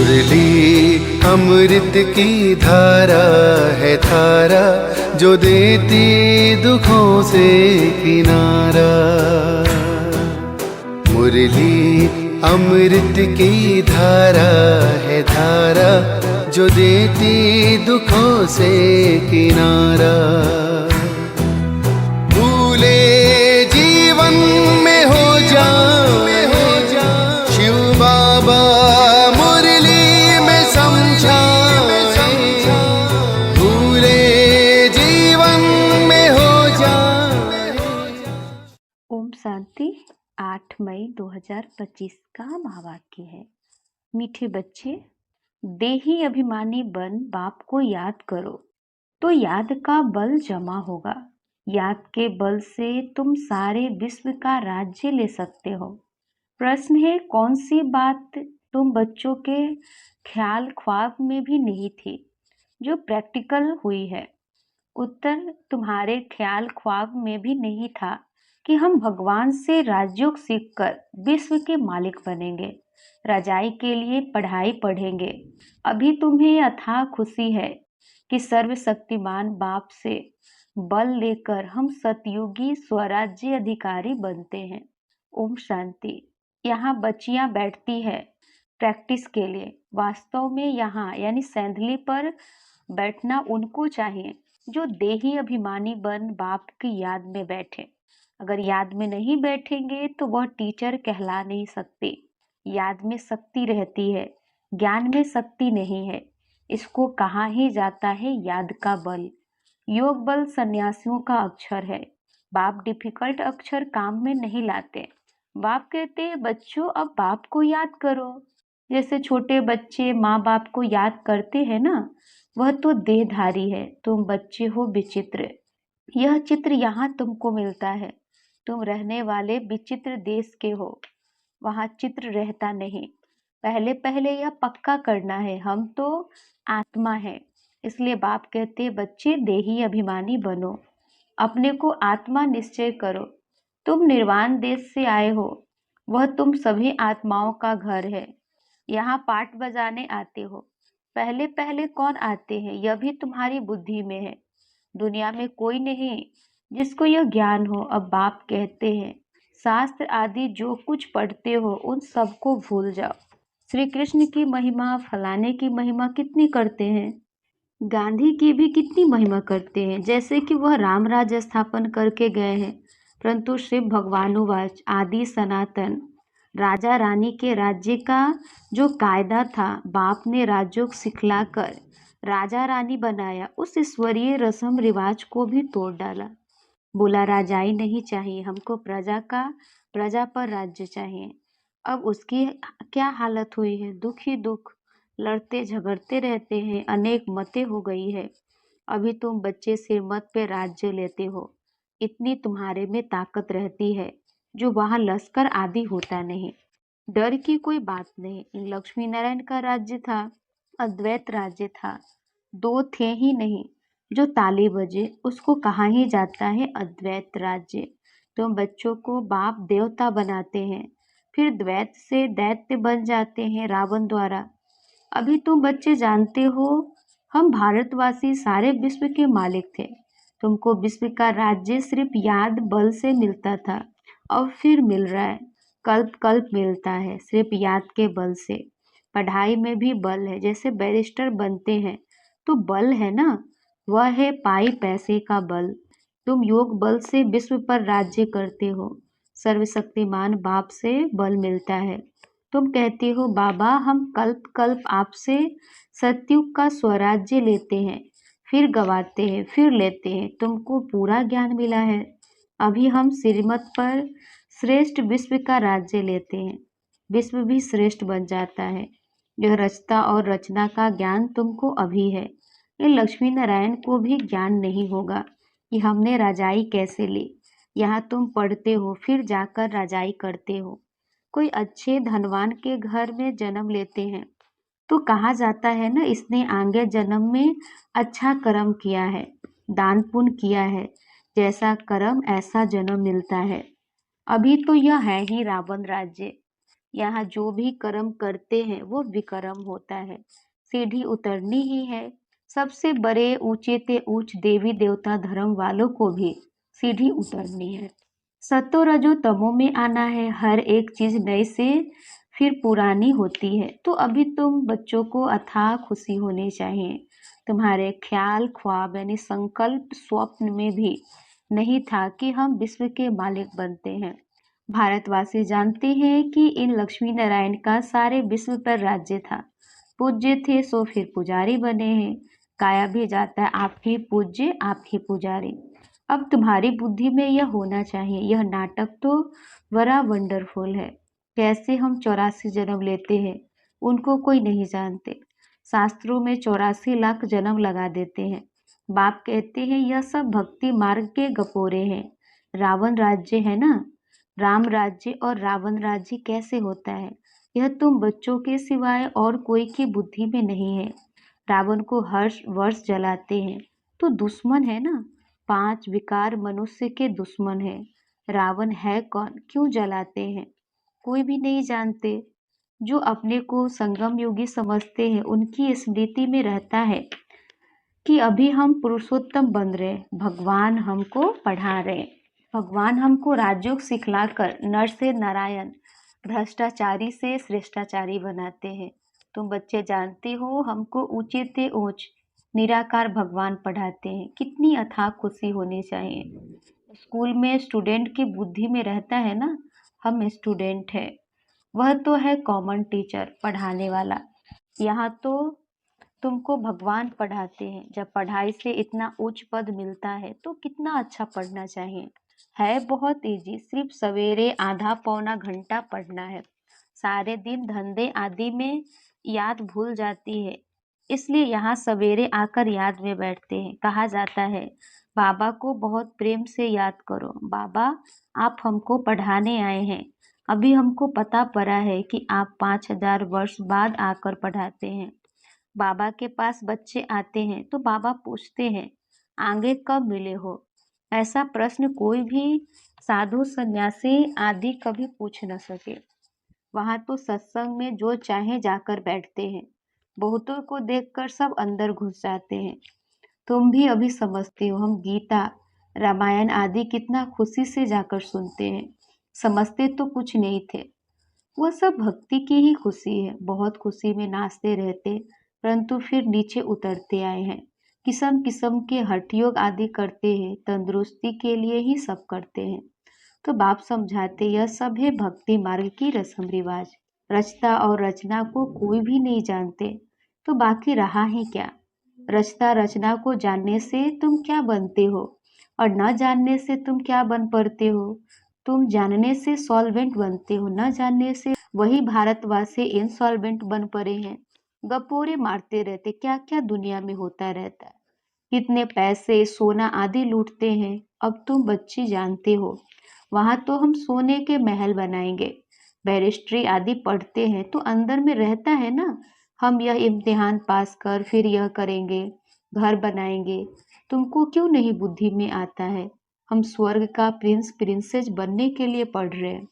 मुरली अमृत की धारा है धारा, जो देती दुखों से किनारा। मुरली अमृत की धारा है धारा, जो देती दुखों से किनारा। भूले जीवन में हो जा शिव बाबा मुरली में समझाए, भूले जीवन में हो जा। ओम शांति। 8 मई 2025 का महावाक्य है, मीठे बच्चे, देही अभिमानी बन बाप को याद करो तो याद का बल जमा होगा। याद के बल से तुम सारे विश्व का राज्य ले सकते हो। प्रश्न है, कौन सी बात तुम बच्चों के ख्याल ख्वाब में भी नहीं थी जो प्रैक्टिकल हुई है? उत्तर, तुम्हारे ख्याल ख्वाब में भी नहीं था कि हम भगवान से राजयोग सीखकर विश्व के मालिक बनेंगे, रजाई के लिए पढ़ाई पढ़ेंगे। अभी तुम्हें अथाह खुशी है कि सर्वशक्तिमान बाप से बल लेकर हम सतयुगी स्वराज्य अधिकारी बनते हैं। ओम शांति। यहाँ बच्चियां बैठती है प्रैक्टिस के लिए। वास्तव में यहाँ यानी सैंधली पर बैठना उनको चाहिए जो देही अभिमानी बन बाप की याद में बैठे। अगर याद में नहीं बैठेंगे तो वह टीचर कहला नहीं सकते। याद में शक्ति रहती है, ज्ञान में शक्ति नहीं है। इसको कहा ही जाता है याद का बल। योग बल सन्यासियों का अक्षर है। बाप डिफिकल्ट अक्षर काम में नहीं लाते। बाप कहते हैं, बच्चों अब बाप को याद करो। जैसे छोटे बच्चे माँ बाप को याद करते हैं ना, वह तो देहधारी है, तुम बच्चे हो विचित्र। यह चित्र यहाँ तुमको मिलता है। तुम रहने वाले विचित्र देश के हो, वहाँ चित्र रहता नहीं। पहले पहले यह पक्का करना है, हम तो आत्मा है। इसलिए बाप कहते, बच्चे देही अभिमानी बनो, अपने को आत्मा निश्चय करो। तुम निर्वाण देश से आए हो, वह तुम सभी आत्माओं का घर है। यहाँ पाठ बजाने आते हो। पहले पहले कौन आते हैं, यह भी तुम्हारी बुद्धि में है। दुनिया में कोई नहीं जिसको यह ज्ञान हो। अब बाप कहते हैं, शास्त्र आदि जो कुछ पढ़ते हो उन सबको भूल जाओ। श्री कृष्ण की महिमा, फलाने की महिमा कितनी करते हैं, गांधी की भी कितनी महिमा करते हैं, जैसे कि वह राम राज्य स्थापन करके गए हैं। परंतु शिव भगवानुवाच आदि सनातन राजा रानी के राज्य का जो कायदा था, बाप ने राजयोग सिखलाकर राजा रानी बनाया। उस ईश्वरीय रस्म रिवाज को भी तोड़ डाला। बोला राजाई नहीं चाहिए, हमको प्रजा पर राज्य चाहिए। अब उसकी क्या हालत हुई है, दुख ही दुख, लड़ते झगड़ते रहते हैं, अनेक मतें हो गई है। अभी तुम बच्चे सिरमत पे राज्य लेते हो, इतनी तुम्हारे में ताकत रहती है जो वहाँ लश्कर आदि होता नहीं। डर की कोई बात नहीं। लक्ष्मी नारायण का राज्य था, अद्वैत राज्य था, दो थे ही नहीं। जो ताली बजे उसको कहा ही जाता है अद्वैत राज्य। तुम बच्चों को बाप देवता बनाते हैं, फिर द्वैत से दैत्य बन जाते हैं रावण द्वारा। अभी तुम बच्चे जानते हो, हम भारतवासी सारे विश्व के मालिक थे। तुमको विश्व का राज्य सिर्फ याद बल से मिलता था, अब फिर मिल रहा है, कल्प कल्प मिलता है सिर्फ याद के बल से। पढ़ाई में भी बल है, जैसे बैरिस्टर बनते हैं तो बल है ना, वह है पाई पैसे का बल। तुम योग बल से विश्व पर राज्य करते हो, सर्वशक्तिमान बाप से बल मिलता है। तुम कहते हो, बाबा हम कल्प कल्प आपसे सतयुग का स्वराज्य लेते हैं, फिर गवाते हैं, फिर लेते हैं। तुमको पूरा ज्ञान मिला है। अभी हम श्रीमत पर श्रेष्ठ विश्व का राज्य लेते हैं, विश्व भी श्रेष्ठ बन जाता है। यह रचता और रचना का ज्ञान तुमको अभी है। ये लक्ष्मी नारायण को भी ज्ञान नहीं होगा कि हमने रजाई कैसे ली। यहाँ तुम पढ़ते हो, फिर जाकर रजाई करते हो। कोई अच्छे धनवान के घर में जन्म लेते हैं तो कहा जाता है ना, इसने आगे जन्म में अच्छा कर्म किया है, दान पुण्य किया है, जैसा कर्म ऐसा जन्म मिलता है। अभी तो यह है ही रावण राज्य। यहाँ जो भी कर्म करते हैं वो विकर्म होता है। सीढ़ी उतरनी ही है। सबसे बड़े ऊंचे ते ऊंच देवी देवता धर्म वालों को भी सीढ़ी उतरनी है। सतो रजो तमो में आना है। हर एक चीज नई से फिर पुरानी होती है। तो अभी तुम बच्चों को अथाह खुशी होनी चाहिए। तुम्हारे ख्याल ख्वाब यानी संकल्प स्वप्न में भी नहीं था कि हम विश्व के मालिक बनते हैं। भारतवासी जानते हैं कि इन लक्ष्मी नारायण का सारे विश्व पर राज्य था। पूज्य थे सो फिर पुजारी बने हैं। गाया भी जाता है, आप ही पूज्य आप ही पुजारी। अब तुम्हारी बुद्धि में यह होना चाहिए। यह नाटक तो बड़ा वंडरफुल है। कैसे हम 84 जन्म लेते हैं उनको कोई नहीं जानते। शास्त्रों में 84 लाख जन्म लगा देते हैं। बाप कहते हैं यह सब भक्ति मार्ग के गपोरे हैं। रावण राज्य है ना, राम राज्य और रावण राज्य कैसे होता है यह तुम बच्चों के सिवाय और कोई की बुद्धि में नहीं है। रावण को हर वर्ष जलाते हैं तो दुश्मन है ना। 5 विकार मनुष्य के दुश्मन है। रावण है कौन, क्यों जलाते हैं, कोई भी नहीं जानते। जो अपने को संगम योगी समझते हैं उनकी स्मृति में रहता है कि अभी हम पुरुषोत्तम बन रहे, भगवान हमको पढ़ा रहे। भगवान हमको राजयोग सिखलाकर नर से नारायण, भ्रष्टाचारी से श्रेष्ठाचारी बनाते हैं। तुम बच्चे जानते हो हमको ऊंचे से ऊंच निराकार भगवान पढ़ाते हैं। कितनी अथाह खुशी होनी चाहिए। स्कूल में स्टूडेंट की बुद्धि में रहता है ना, हम स्टूडेंट है, वह तो है कॉमन टीचर पढ़ाने वाला। यहाँ तो तुमको भगवान पढ़ाते हैं। जब पढ़ाई से इतना उच्च पद मिलता है तो कितना अच्छा पढ़ना चाहिए। है बहुत इजी, सिर्फ सवेरे आधा पौना घंटा पढ़ना है। सारे दिन धंधे आदि में याद भूल जाती है, इसलिए यहाँ सवेरे आकर याद में बैठते हैं। कहा जाता है बाबा को बहुत प्रेम से याद करो। बाबा आप हमको पढ़ाने आए हैं। अभी हमको पता पड़ा है कि आप 5000 वर्ष बाद आकर पढ़ाते हैं। बाबा के पास बच्चे आते हैं तो बाबा पूछते हैं आगे कब मिले हो। ऐसा प्रश्न कोई भी साधु सन्यासी आदि कभी पूछ न सके। वहां तो सत्संग में जो चाहे जाकर बैठते हैं। बहुतों को देखकर सब अंदर घुस जाते हैं। तुम भी अभी समझते हो, हम गीता रामायण आदि कितना खुशी से जाकर सुनते हैं। समझते तो कुछ नहीं थे। वह सब भक्ति की ही खुशी है। बहुत खुशी में नाचते रहते, परंतु फिर नीचे उतरते आए हैं। किस्म किस्म के हठ योग आदि करते हैं। तंदुरुस्ती के लिए ही सब करते हैं। तो बाप समझाते यह सब है भक्ति मार्ग की रस्म रिवाज। रचता और रचना को कोई भी नहीं जानते तो बाकी रहा है क्या। रचता रचना को जानने से तुम क्या बनते हो और न जानने से तुम क्या बन पड़ते हो। तुम जानने से सॉल्वेंट बनते हो, न जानने से वही भारतवासी इंसॉल्वेंट बन पड़े हैं। गपोरे मारते रहते, क्या क्या दुनिया में होता रहता है। कितने पैसे सोना आदि लूटते हैं। अब तुम बच्चे जानते हो वहां तो हम सोने के महल बनाएंगे। बैरिस्ट्री आदि पढ़ते हैं तो अंदर में रहता है ना, हम यह इम्तिहान पास कर फिर यह करेंगे, घर बनाएंगे। तुमको क्यों नहीं बुद्धि में आता है। हम स्वर्ग का प्रिंस प्रिंसेस बनने के लिए पढ़ रहे हैं।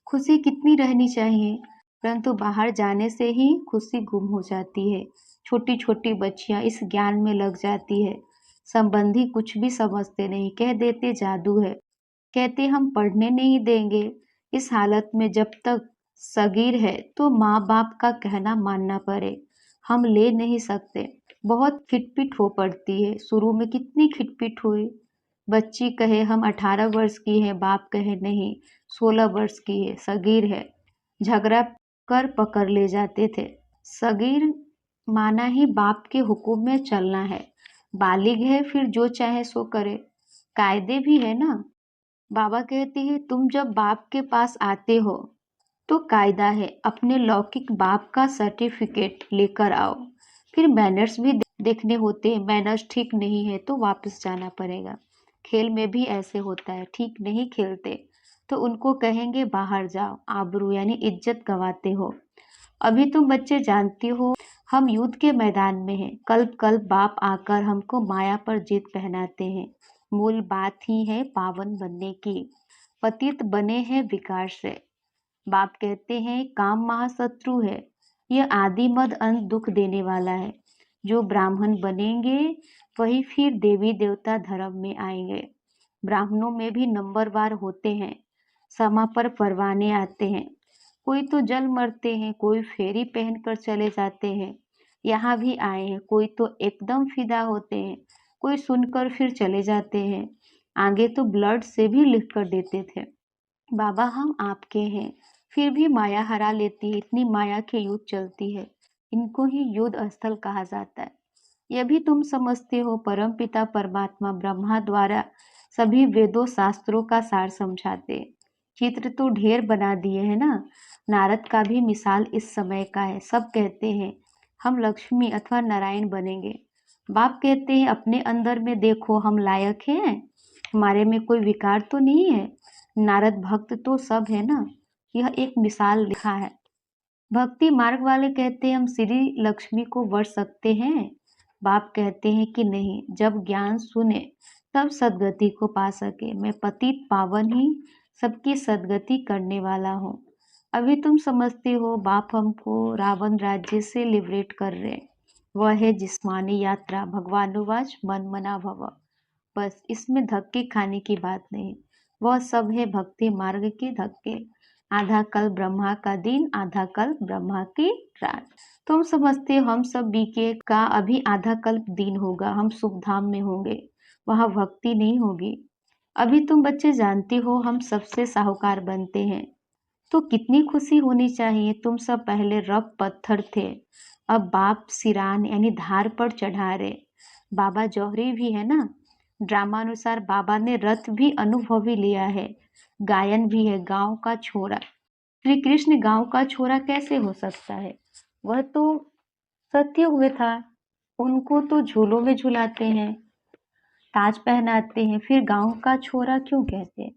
खुशी कितनी रहनी चाहिए, परंतु बाहर जाने से ही खुशी गुम हो जाती है। छोटी छोटी बच्चियां इस ज्ञान में लग जाती है। संबंधी कुछ भी समझते नहीं, कह देते जादू है, कहते हम पढ़ने नहीं देंगे। इस हालत में जब तक सगीर है तो माँ बाप का कहना मानना पड़े, हम ले नहीं सकते। बहुत खिटपिट हो पड़ती है। शुरू में कितनी खिटपिट हुई। बच्ची कहे हम 18 वर्ष की है, बाप कहे नहीं 16 वर्ष की है, सगीर है। झगड़ा कर पकड़ ले जाते थे। सगीर माना ही बाप के हुक्म में चलना है। बालिग है फिर जो चाहे सो करे, कायदे भी है ना। बाबा कहते हैं तुम जब बाप के पास आते हो तो कायदा है अपने लौकिक बाप का सर्टिफिकेट लेकर आओ। फिर मैनर्स भी देखने होते हैं। मैनर्स ठीक नहीं है तो वापस जाना पड़ेगा। खेल में भी ऐसे होता है, ठीक नहीं खेलते तो उनको कहेंगे बाहर जाओ, आबरू यानी इज्जत गंवाते हो। अभी तुम बच्चे जानते हो हम युद्ध के मैदान में हैं। कल्प कल्प बाप आकर हमको माया पर जीत पहनाते हैं। मूल बात ही है पावन बनने की। पतित बने हैं विकार से, बाप कहते हैं काम महाशत्रु है, यह आदि मद अंत दुख देने वाला है। जो ब्राह्मण बनेंगे वही फिर देवी देवता धर्म में आएंगे। ब्राह्मणों में भी नंबरवार होते हैं, समा पर परवाने आते हैं, कोई तो जल मरते हैं, कोई फेरी पहनकर चले जाते हैं, यहाँ भी आए हैं, कोई तो एकदम फिदा होते हैं, कोई सुनकर फिर चले जाते हैं। आगे तो ब्लड से भी लिख कर देते थे, बाबा हम आपके हैं, फिर भी माया हरा लेती है। इतनी माया के युद्ध चलती है, इनको ही युद्ध स्थल कहा जाता है। यह भी तुम समझते हो, परम पिता परमात्मा ब्रह्मा द्वारा सभी वेदों शास्त्रों का सार समझाते। चित्र तो ढेर बना दिए है ना। नारद का भी मिसाल इस समय का है। सब कहते हैं हम लक्ष्मी अथवा नारायण बनेंगे। बाप कहते हैं अपने अंदर में देखो, हम लायक हैं, हमारे में कोई विकार तो नहीं है। नारद भक्त तो सब है ना। यह एक मिसाल लिखा है। भक्ति मार्ग वाले कहते हैं हम श्री लक्ष्मी को वर सकते हैं। बाप कहते हैं कि नहीं, जब ज्ञान सुने तब सदगति को पा सके। मैं पतित पावन ही सबकी सदगति करने वाला हूँ। अभी तुम समझते हो बाप हमको रावण राज्य से लिबरेट कर रहे। वह है जिस्मानी यात्रा। भगवानुवाच मन मना भव। बस इसमें धक्के खाने की बात नहीं, वह सब है भक्ति मार्ग के धक्के। आधा कल ब्रह्मा का दिन, आधा कल ब्रह्मा की रात। तुम समझते हो हम सब बीके का अभी आधा कल्प दिन होगा, हम सुख धाम में होंगे, वहां भक्ति नहीं होगी। अभी तुम बच्चे जानते हो हम सबसे साहूकार बनते हैं, तो कितनी खुशी होनी चाहिए। तुम सब पहले रफ पत्थर थे, अब बाप सिरान यानी धार पर चढ़ा रहे। बाबा जौहरी भी है ना। ड्रामा अनुसार बाबा ने रथ भी अनुभवी लिया है, गायन भी है। गांव का छोरा, श्री कृष्ण गांव का छोरा कैसे हो सकता है? वह तो सतयुग में था। उनको तो झूलों में झुलाते हैं, ताज पहनाते हैं, फिर गांव का छोरा क्यों कहते हैं?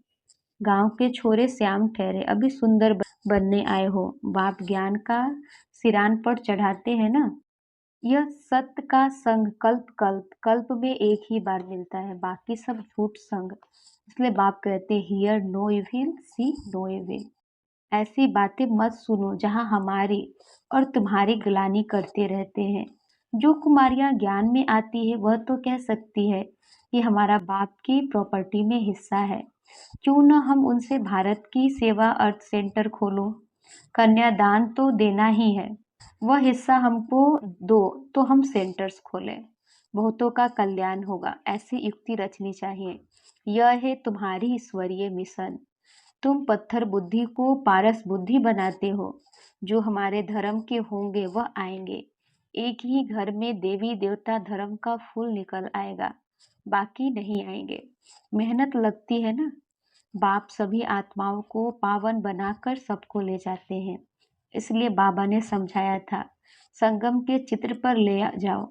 गांव के छोरे श्याम ठहरे, अभी सुंदर बनने आए हो। बाप ज्ञान का सिरान पर चढ़ाते हैं ना। यह सत्य का संग कल्प कल्प कल्प में एक ही बार मिलता है, बाकी सब झूठ संग। इसलिए बाप कहते hear no evil, see no evil. ऐसी बातें मत सुनो जहां हमारी और तुम्हारी ग्लानि करते रहते हैं। जो कुमारियां ज्ञान में आती है वह तो कह सकती है कि हमारा बाप की प्रॉपर्टी में हिस्सा है, क्यों न हम उनसे भारत की सेवा अर्थ सेंटर खोलो। कन्यादान तो देना ही है, वह हिस्सा हमको दो तो हम सेंटर्स खोलें, बहुतों का कल्याण होगा। ऐसी युक्ति रचनी चाहिए। यह है तुम्हारी ईश्वरीय मिशन। तुम पत्थर बुद्धि को पारस बुद्धि बनाते हो। जो हमारे धर्म के होंगे वह आएंगे। एक ही घर में देवी देवता धर्म का फूल निकल आएगा, बाकी नहीं आएंगे। मेहनत लगती है ना। बाप सभी आत्माओं को पावन बनाकर सबको ले जाते हैं। इसलिए बाबा ने समझाया था, संगम के चित्र पर ले जाओ।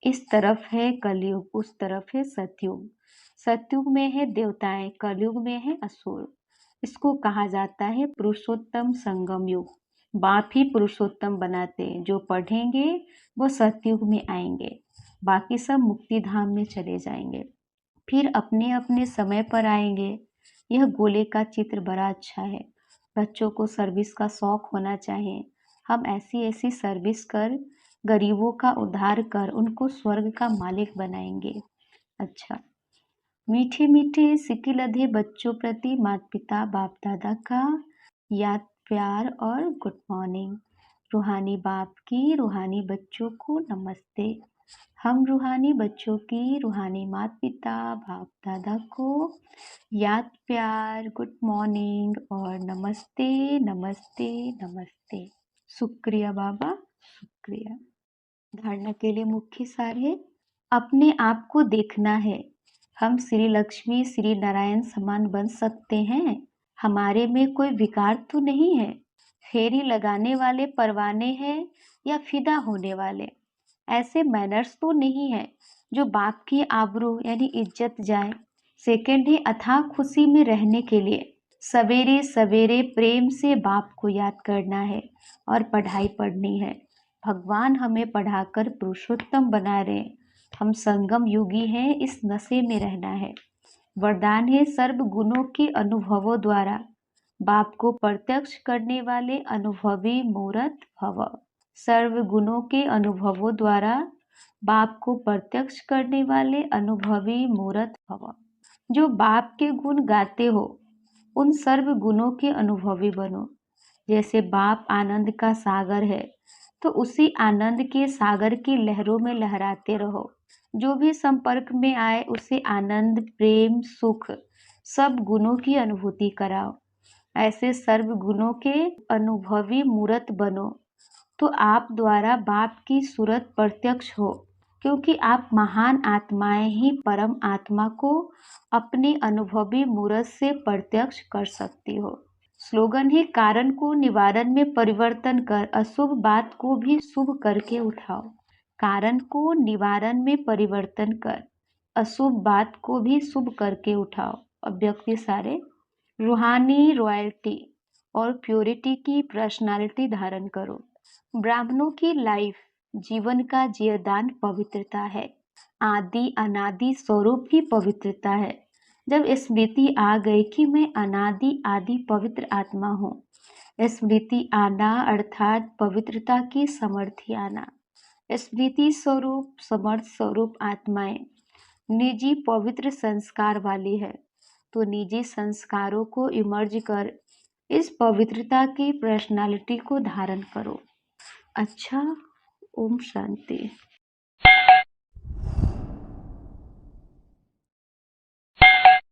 इस तरफ है कलयुग, उस तरफ है सतयुग। सतयुग में है देवताएं, कलयुग में है असुर। इसको कहा जाता है पुरुषोत्तम संगम युग। बाप ही पुरुषोत्तम बनाते हैं। जो पढ़ेंगे वो सतयुग में आएंगे, बाकी सब मुक्ति धाम में चले जाएंगे, फिर अपने अपने समय पर आएंगे। यह गोले का चित्र बड़ा अच्छा है। बच्चों को सर्विस का शौक होना चाहिए। हम ऐसी ऐसी सर्विस कर, गरीबों का उद्धार कर, उनको स्वर्ग का मालिक बनाएंगे। अच्छा, मीठे मीठे सिक्के लधे बच्चों प्रति माता पिता बाप दादा का याद प्यार और गुड मॉर्निंग। रूहानी बाप की रूहानी बच्चों को नमस्ते। हम रूहानी बच्चों की रूहानी माता पिता बाप दादा को याद प्यार गुड मॉर्निंग और नमस्ते नमस्ते नमस्ते। शुक्रिया बाबा, शुक्रिया। धारणा के लिए मुख्य सार है, अपने आप को देखना है। हम श्री लक्ष्मी श्री नारायण समान बन सकते हैं। हमारे में कोई विकार तो नहीं है। फेरी लगाने वाले परवाने हैं या फिदा होने वाले, ऐसे मैनर्स तो नहीं है जो बाप की आबरू यानी इज्जत जाए। सेकंड है अथाह खुशी में रहने के लिए सवेरे सवेरे प्रेम से बाप को याद करना है और पढ़ाई पढ़नी है। भगवान हमें पढ़ाकर पुरुषोत्तम बना रहे। हम संगम युगी हैं, इस नशे में रहना है। वरदान है सर्व गुणों के अनुभवों द्वारा बाप को प्रत्यक्ष करने वाले अनुभवी मूर्त भव। सर्व गुणों के अनुभवों द्वारा बाप को प्रत्यक्ष करने वाले अनुभवी मूर्त भव। जो बाप के गुण गाते हो उन सर्व गुणों के अनुभवी बनो। जैसे बाप आनंद का सागर है तो उसी आनंद के सागर की लहरों में लहराते रहो। जो भी संपर्क में आए उसे आनंद, प्रेम, सुख सब गुणों की अनुभूति कराओ। ऐसे सर्व गुणों के अनुभवी मूर्त बनो तो आप द्वारा बाप की सूरत प्रत्यक्ष हो, क्योंकि आप महान आत्माएं ही परम आत्मा को अपने अनुभवी मूर्त से प्रत्यक्ष कर सकती हो। स्लोगन है, कारण को निवारण में परिवर्तन कर अशुभ बात को भी शुभ करके उठाओ। कारण को निवारण में परिवर्तन कर अशुभ बात को भी शुभ करके उठाओ। अव्यक्ति सारे रूहानी रॉयल्टी और प्योरिटी की पर्सनालिटी धारण करो। ब्राह्मणों की लाइफ जीवन का जीवदान पवित्रता है। आदि अनादि स्वरूप ही पवित्रता है। जब स्मृति आ गई कि मैं अनादि आदि पवित्र आत्मा हूँ, स्मृति आना अर्थात पवित्रता की समर्थी आना। स्मृति स्वरूप समर्थ स्वरूप आत्माएं निजी पवित्र संस्कार वाली है, तो निजी संस्कारों को इमर्ज कर इस पवित्रता की पर्सनालिटी को धारण करो। अच्छा, ओम शांति।